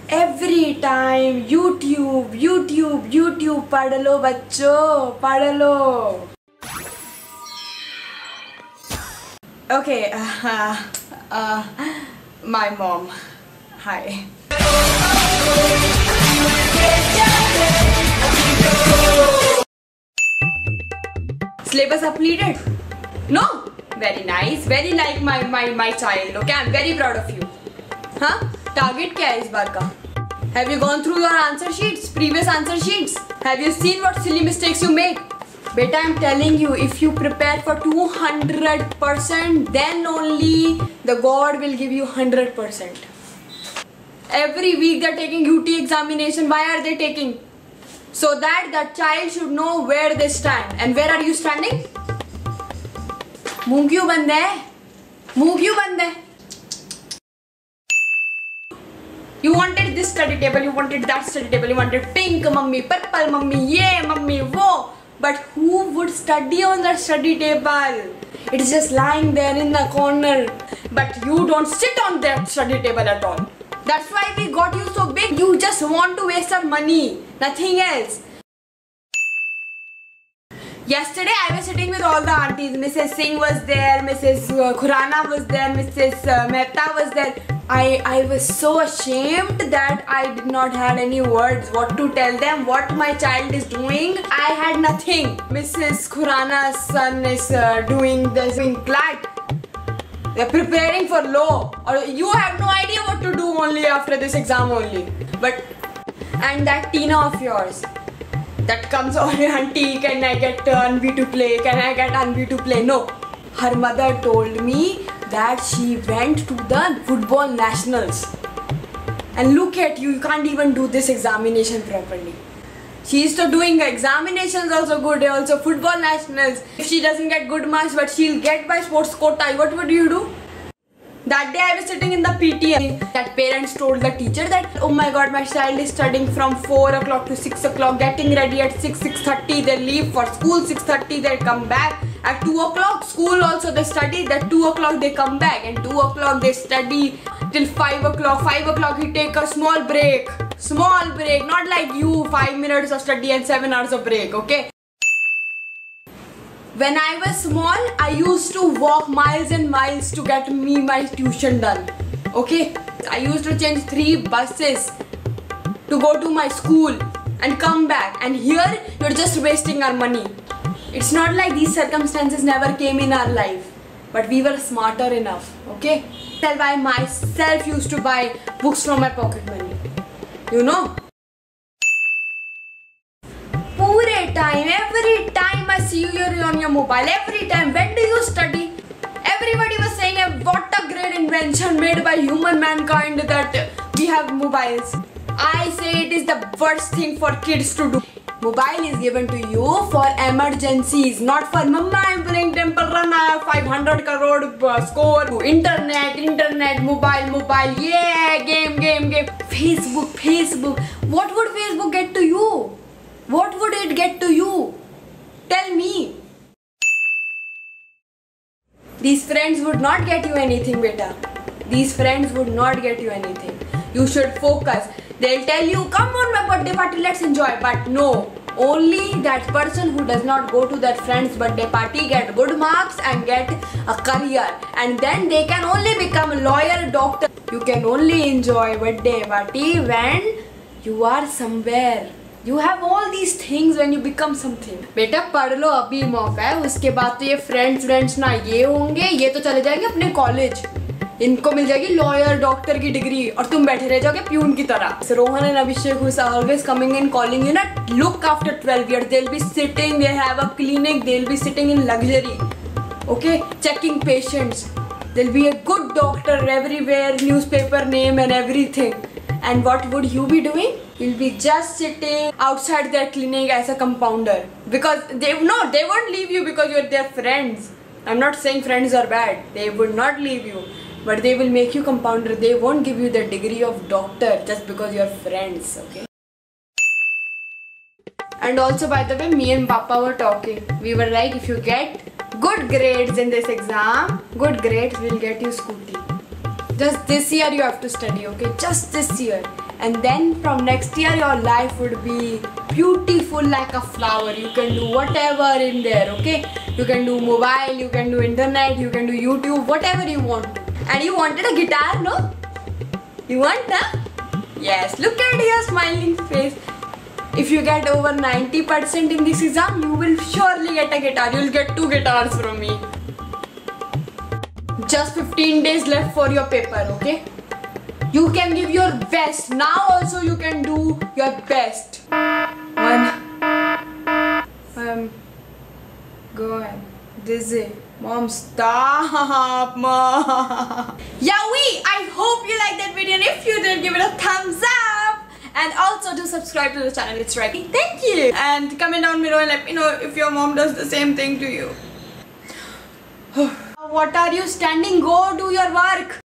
Every time YouTube पढ़ लो बच्चों, पढ़ लो. Okay, my mom. Hi. Syllabus completed? No? Very nice. Very like my child. Okay, I'm very proud of you. Huh? Target क्या है इस बार का? Have you gone through your answer sheets? Previous answer sheets? Have you seen what silly mistakes you make? Beta, I'm telling you, if you prepare for 200%, then only the God will give you 100%. Every week they're taking UT examination. Why are they taking? So that the child should know where they stand. And where are you standing? मुंह क्यों बंद है? मुंह क्यों बंद है? You wanted this study table, you wanted that study table, you wanted pink mummy, purple mummy, yeah mummy, wo. But who would study on that study table? It's just lying there in the corner. But you don't sit on that study table at all. That's why we got you so big. You just want to waste our money, nothing else. Yesterday I was sitting with all the aunties. Mrs. Singh was there, Mrs. Khurana was there, Mrs. Mehta was there. I was so ashamed that I did not have any words what to tell them what my child is doing. I had nothing. Mrs. Khurana's son is doing CLAT. They're preparing for law. Or you have no idea what to do only after this exam only. And that Tina of yours that comes on, auntie, can I get Anvi to play? Can I get Anvi to play? No. Her mother told me that she went to the football nationals. And look at you, you can't even do this examination properly. She is still doing examinations also good, also football nationals. If she doesn't get good marks, but she'll get by sports quota, what would you do? That day I was sitting in the PTA. That parents told the teacher that, oh my god, my child is studying from 4 o'clock to 6 o'clock, getting ready at 6:30, they leave for school, 6:30 they come back. At 2 o'clock, school also they study, at 2 o'clock they come back, and 2 o'clock they study till 5 o'clock. 5 o'clock he take a small break, not like you, 5 minutes of study and 7 hours of break, okay? When I was small, I used to walk miles and miles to get me my tuition done, okay? I used to change 3 buses to go to my school and come back, and here you're just wasting our money. It's not like these circumstances never came in our life, but we were smarter enough, okay? I myself used to buy books from my pocket money, you know? Every time I see you're on your mobile, every time. When do you study? Everybody was saying what a great invention made by human mankind that we have mobiles. I say it is the worst thing for kids to do. Mobile is given to you for emergencies, not for mama I'm playing Temple Run, I have 500 crore score. Internet, mobile, yeah, game. Facebook. What would Facebook get to you? What would it get to you? Tell me. These friends would not get you anything, beta. These friends would not get you anything. You should focus. They'll tell you, come on my birthday party, let's enjoy. But no, only that person who does not go to that friend's birthday party get good marks and get a career. And then they can only become a lawyer, doctor. You can only enjoy birthday party when you are somewhere. You have all these things when you become something. बेटा पढ़ लो, अभी मौका है. उसके बाद तो ये friends ना ये होंगे, ये तो चले जाएंगे अपने कॉलेज. इनको मिल जाएगी लॉयर डॉक्टर की डिग्री और तुम बैठे रह जाओगे प्यून की तरह. So Rohan and Abhishek who is always coming and calling you, look after 12 years. They'll be sitting, they have a clinic, they'll be sitting in luxury. Okay, checking patients. There'll be a good doctor everywhere, newspaper name and everything. And what would you be doing? You'll be just sitting outside their clinic as a compounder. Because they won't leave you because you're their friends. I'm not saying friends are bad. They would not leave you. But they will make you compounder. They won't give you the degree of doctor just because you're friends, okay? And also, by the way, me and Papa were talking. We were like, if you get good grades in this exam, good grades will get you scooty. Just this year you have to study, okay? Just this year. and then from next year your life would be beautiful like a flower. You can do whatever in there, okay? You can do mobile, you can do internet, you can do YouTube, whatever you want. And you wanted a guitar, no? You want, huh? Yes, look at your smiling face. If you get over 90% in this exam, you will surely get a guitar. You will get 2 guitars from me. Just 15 days left for your paper, okay? You can give your best. Now also you can do your best. I'm going dizzy. Mom, stop, Mom. Yowie, I hope you liked that video, and if you did, give it a thumbs up. And also do subscribe to the channel, it's right. Thank you. And comment down below and let me know if your mom does the same thing to you. What are you standing? Go do your work.